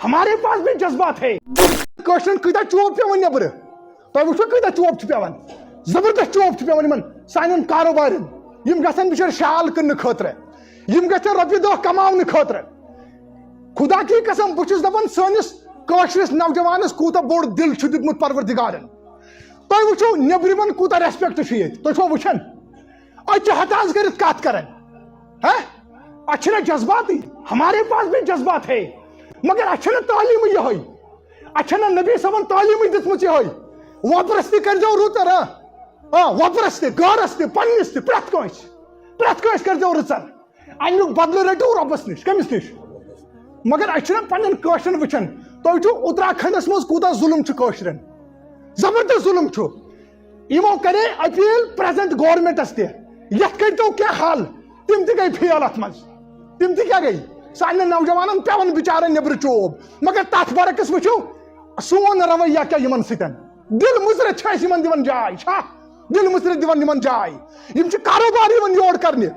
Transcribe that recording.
ہمارے پاس بھی جذبات ہے. کوششن کتا چوب پیوان نبر تو وچھو کتا چوب پیوان زبردست چوب پیوان سان کاروبار یم گھن بچار شال کن خاطر یم گھن رۄپیہِ دہ کماؤن خاطر خدا کی قسم بہٕ دپان سٲنِس کٲشرِس نوجوانس کوٗتاہ بوٚڑ دل چھُ دیُتمُت پروردگارن تُہۍ وٕچھو نیبرِمن کوٗتاہ ریسپیکٹ چھُ ییٚتہِ تُہۍ چھِوا وٕچھان اَتہِ چھِ ہتاز کٔرِتھ کتھ کران اَتہِ چھِنہ جذباتی ہمارے پاس بھی جذبات ہے مگر اَتہِ چھنہٕ تعلیٖم یِہوٚے اَتہِ چھنہٕ نبی صٲبن تعلیٖمٕے دِژمٕژ یِہوٚے وۄپرس تہِ کٔرۍزیو رُت وۄپرس تہِ گارس تہِ پننِس تہِ پرٛٮ۪تھ کٲنٛسہِ کٔرۍزیو رٕژر امیُک بدلہٕ رٔٹِو رۄبس نِش کٔمِس نِش مگر أسۍ چھِنہ پننٮ۪ن کٲشرٮ۪ن وٕچھان تُہۍ وٕچھِو اتراکھنڈس منٛز کوٗتاہ ظُلم چھُ کٲشرٮ۪ن زبردست ظُلم چھُ یِمو کرے اپیٖل پریزنٹ گورمنٹس تہِ یتھ کٔرۍتو کینٛہہ حل تِم تہِ گٔے فیل اتھ منٛز تِم تہِ کیٛاہ گٔے سانٮ۪ن نوجوانن پیوان بِچارن نیبرٕ چوب مگر تتھ برعکس وٕچھِو سون رویہ کیٛاہ یِمن سۭتۍ دل مُژرت چھِ أسۍ یِمن دِوان جاے چھا دل مُژرت دِوان یِمن جاے یِم چھِ کاروبار یِوان یور کرنہِ